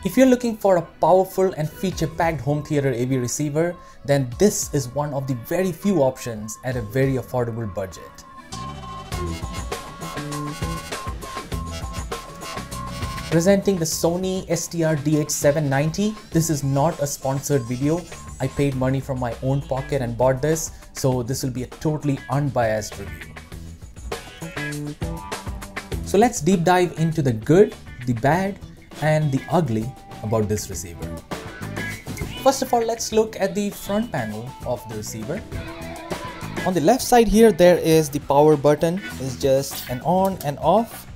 If you're looking for a powerful and feature-packed home theater AV receiver, then this is one of the very few options at a very affordable budget. Presenting the Sony STR DH790. This is not a sponsored video. I paid money from my own pocket and bought this, so this will be a totally unbiased review. So let's deep dive into the good, the bad, and the ugly about this receiver. First of all, let's look at the front panel of the receiver. On the left side here, there is the power button. It's just an on and off.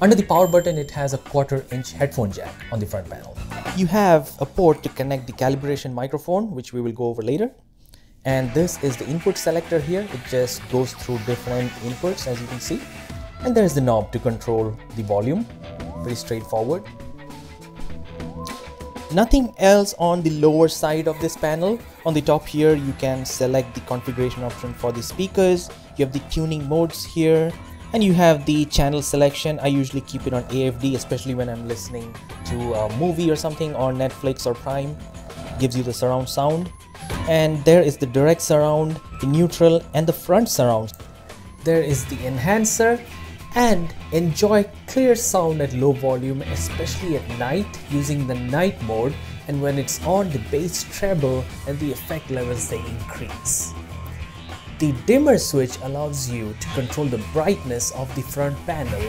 Under the power button, it has a 1/4 inch headphone jack on the front panel. You have a port to connect the calibration microphone, which we will go over later. And this is the input selector here. It just goes through different inputs, as you can see. And there's the knob to control the volume. Very straightforward. Nothing else on the lower side of this panel. On the top here, you can select the configuration option for the speakers. You have the tuning modes here, and you have the channel selection. I usually keep it on AFD, especially when I'm listening to a movie or something on Netflix or Prime. It gives you the surround sound. And there is the direct surround, the neutral, and the front surround. There is the enhancer, and enjoy clear sound at low volume, especially at night using the night mode, and when it's on, the bass treble and the effect levels, they increase. The dimmer switch allows you to control the brightness of the front panel,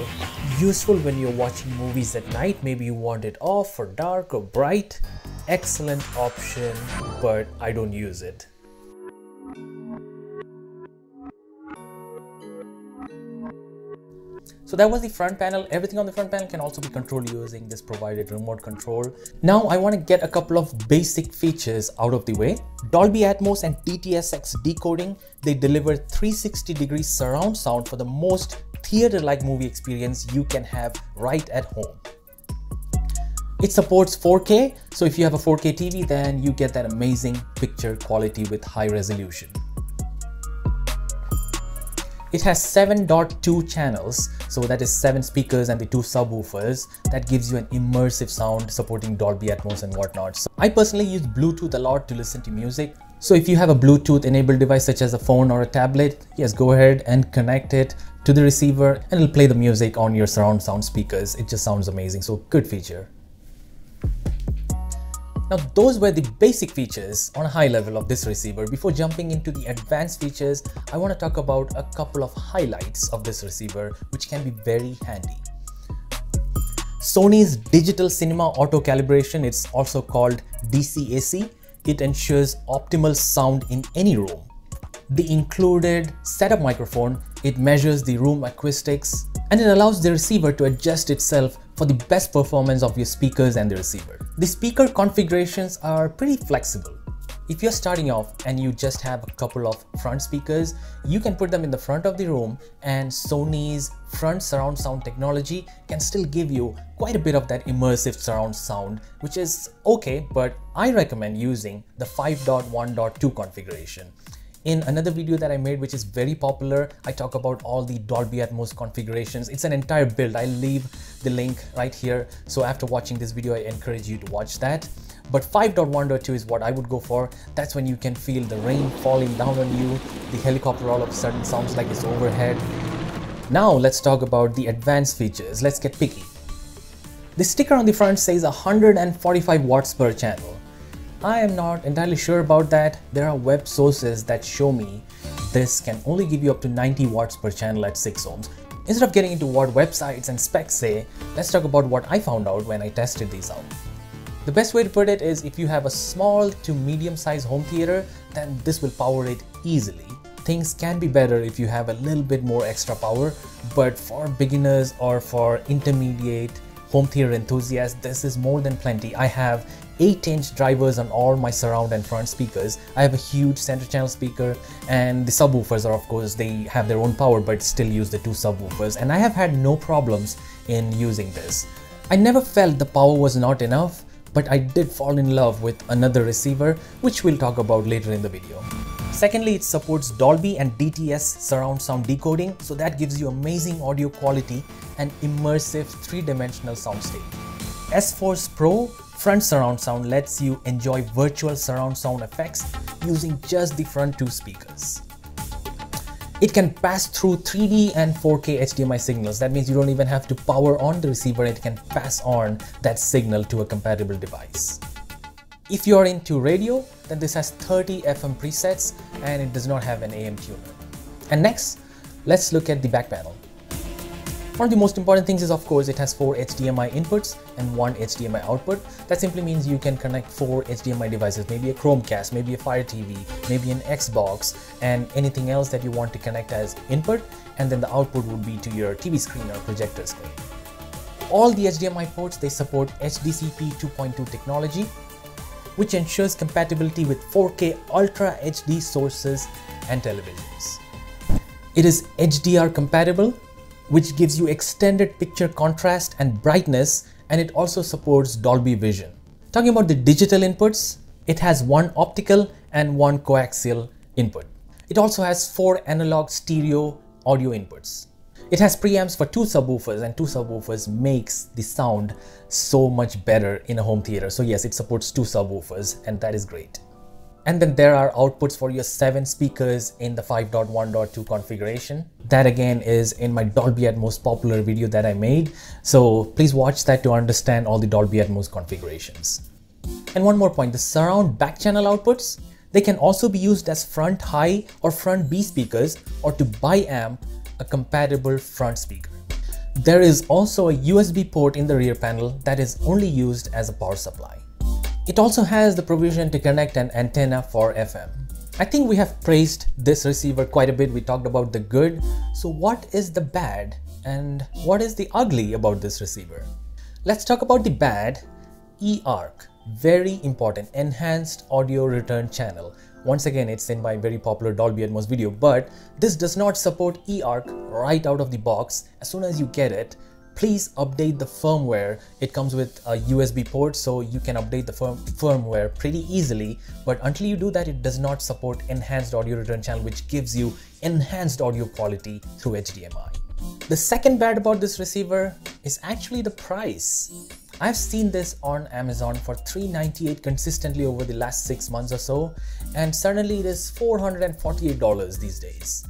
useful when you're watching movies at night. Maybe you want it off or dark or bright. Excellent option, but I don't use it. So that was the front panel. Everything on the front panel can also be controlled using this provided remote control. Now I want to get a couple of basic features out of the way. Dolby Atmos and DTS:X decoding, they deliver 360-degree surround sound for the most theater-like movie experience you can have right at home. It supports 4K, so if you have a 4K TV, then you get that amazing picture quality with high resolution. It has 7.2 channels, so that is 7 speakers and the 2 subwoofers. That gives you an immersive sound supporting Dolby Atmos and whatnot. So I personally use Bluetooth a lot to listen to music. So if you have a Bluetooth enabled device such as a phone or a tablet, yes, go ahead and connect it to the receiver and it'll play the music on your surround sound speakers. It just sounds amazing, so good feature. Now those were the basic features on a high level of this receiver. Before jumping into the advanced features, I want to talk about a couple of highlights of this receiver which can be very handy. Sony's digital cinema auto calibration, it's also called DCAC. It ensures optimal sound in any room. The included setup microphone, it measures the room acoustics and it allows the receiver to adjust itself for the best performance of your speakers and the receiver. The speaker configurations are pretty flexible. If you're starting off and you just have a couple of front speakers, you can put them in the front of the room, and Sony's front surround sound technology can still give you quite a bit of that immersive surround sound, which is okay, but I recommend using the 5.1.2 configuration. In another video that I made, which is very popular, I talk about all the Dolby Atmos configurations. It's an entire build. I'll leave the link right here. So after watching this video, I encourage you to watch that. But 5.1.2 is what I would go for. That's when you can feel the rain falling down on you. The helicopter all of a sudden sounds like it's overhead. Now let's talk about the advanced features. Let's get picky. The sticker on the front says 145 watts per channel. I am not entirely sure about that. There are web sources that show me this can only give you up to 90 watts per channel at 6 ohms. Instead of getting into what websites and specs say, let's talk about what I found out when I tested these out. The best way to put it is if you have a small to medium sized home theater, then this will power it easily. Things can be better if you have a little bit more extra power, but for beginners or for intermediate home theater enthusiasts, this is more than plenty. I have 8-inch drivers on all my surround and front speakers. I have a huge center channel speaker, and the subwoofers are, of course, they have their own power but still use the 2 subwoofers, and I have had no problems in using this. I never felt the power was not enough, but I did fall in love with another receiver, which we'll talk about later in the video. Secondly, it supports Dolby and DTS surround sound decoding, so that gives you amazing audio quality and immersive 3-dimensional soundstage. S-Force Pro front surround sound lets you enjoy virtual surround sound effects using just the front two speakers. It can pass through 3D and 4K HDMI signals. That means you don't even have to power on the receiver, it can pass on that signal to a compatible device. If you're into radio, then this has 30 FM presets and it does not have an AM tuner. And next, let's look at the back panel. One of the most important things is, of course, it has 4 HDMI inputs and 1 HDMI output. That simply means you can connect 4 HDMI devices, maybe a Chromecast, maybe a Fire TV, maybe an Xbox, and anything else that you want to connect as input, and then the output would be to your TV screen or projector screen. All the HDMI ports, they support HDCP 2.2 technology, which ensures compatibility with 4K Ultra HD sources and televisions. It is HDR compatible, which gives you extended picture contrast and brightness, and it also supports Dolby Vision. Talking about the digital inputs, it has 1 optical and 1 coaxial input. It also has 4 analog stereo audio inputs. It has preamps for 2 subwoofers, and 2 subwoofers makes the sound so much better in a home theater. So yes, it supports 2 subwoofers, and that is great. And then there are outputs for your 7 speakers in the 5.1.2 configuration. That again is in my Dolby Atmos popular video that I made. So please watch that to understand all the Dolby Atmos configurations. And one more point, the surround back channel outputs, they can also be used as front high or front B speakers, or to bi-amp a compatible front speaker. There is also a USB port in the rear panel that is only used as a power supply. It also has the provision to connect an antenna for FM. I think we have praised this receiver quite a bit. We talked about the good. So what is the bad and what is the ugly about this receiver? Let's talk about the bad. eARC, very important, enhanced audio return channel. Once again, it's in my very popular Dolby Atmos video, but this does not support eARC right out of the box. As soon as you get it, please update the firmware. It comes with a USB port, so you can update the firmware pretty easily. But until you do that, it does not support enhanced audio return channel, which gives you enhanced audio quality through HDMI. The second bad about this receiver is actually the price. I've seen this on Amazon for $398 consistently over the last 6 months or so, and suddenly it is $448 these days.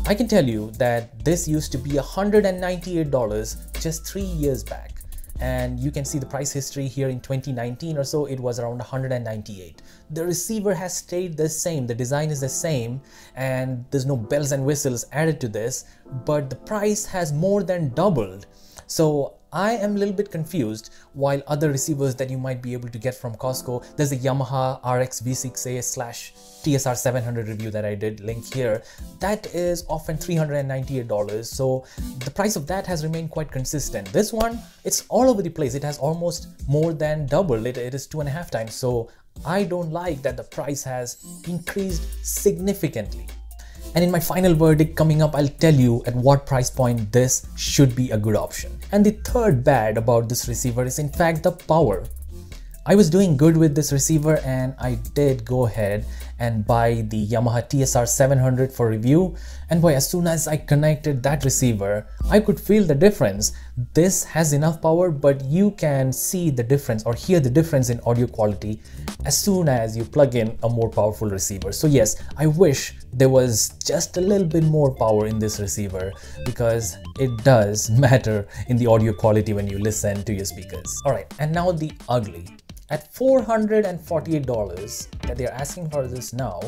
I can tell you that this used to be $198 just 3 years back, and you can see the price history here in 2019 or so. It was around $198. The receiver has stayed the same, the design is the same, and there's no bells and whistles added to this, but the price has more than doubled. So I am a little bit confused. While other receivers that you might be able to get from Costco, there's a Yamaha RX V6A/TSR 700 review that I did, link here, that is often $398. So the price of that has remained quite consistent. This one, it's all over the place. It has almost more than doubled. It is 2.5 times. So I don't like that the price has increased significantly. And in my final verdict coming up, I'll tell you at what price point this should be a good option. And the third bad about this receiver is in fact the power. I was doing good with this receiver and I did go ahead and buy the Yamaha TSR 700 for review, and boy, as soon as I connected that receiver, I could feel the difference. This has enough power, but you can see the difference or hear the difference in audio quality as soon as you plug in a more powerful receiver. So yes, I wish there was just a little bit more power in this receiver, because it does matter in the audio quality when you listen to your speakers. Alright, and now the ugly. At $448 that they're asking for this now,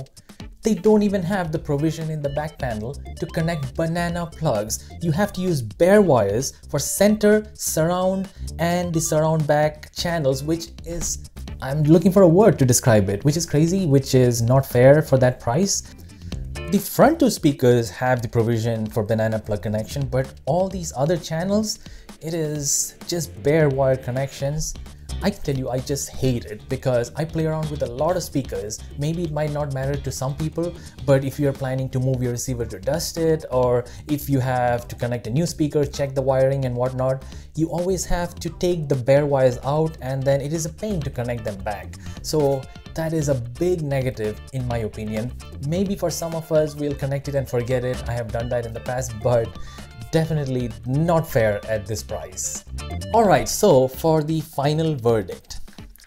they don't even have the provision in the back panel to connect banana plugs. You have to use bare wires for center, surround, and the surround back channels, which is, I'm looking for a word to describe it, which is crazy, which is not fair for that price. The front two speakers have the provision for banana plug connection, but all these other channels, it is just bare wire connections. I can tell you, I just hate it because I play around with a lot of speakers. Maybe it might not matter to some people, but if you're planning to move your receiver to dust it, or if you have to connect a new speaker, check the wiring and whatnot, you always have to take the bare wires out, and then it is a pain to connect them back. So that is a big negative in my opinion. Maybe for some of us, we'll connect it and forget it. I have done that in the past, but definitely not fair at this price. Alright, so for the final verdict,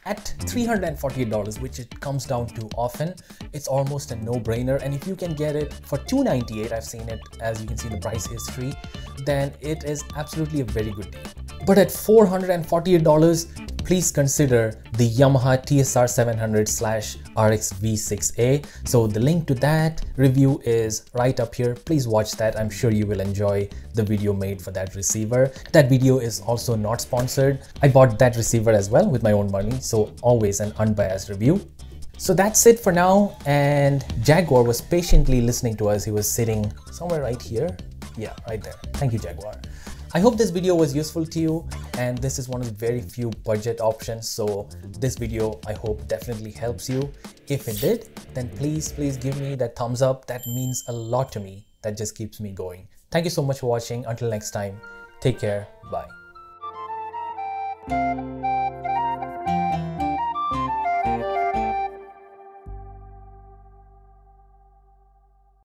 at $348, which it comes down to often, it's almost a no-brainer. And if you can get it for $298, I've seen it, as you can see in the price history, then it is absolutely a very good deal. But at $448, please consider the Yamaha TSR 700/RX V6A. So the link to that review is right up here. Please watch that. I'm sure you will enjoy the video made for that receiver. That video is also not sponsored. I bought that receiver as well with my own money, so always an unbiased review. So that's it for now, and Jaguar was patiently listening to us. He was sitting somewhere right here. Yeah, right there. Thank you, Jaguar. I hope this video was useful to you, and this is one of the very few budget options, so this video I hope definitely helps you. If it did, then please give me that thumbs up. That means a lot to me. That just keeps me going. Thank you so much for watching. Until next time, take care. Bye.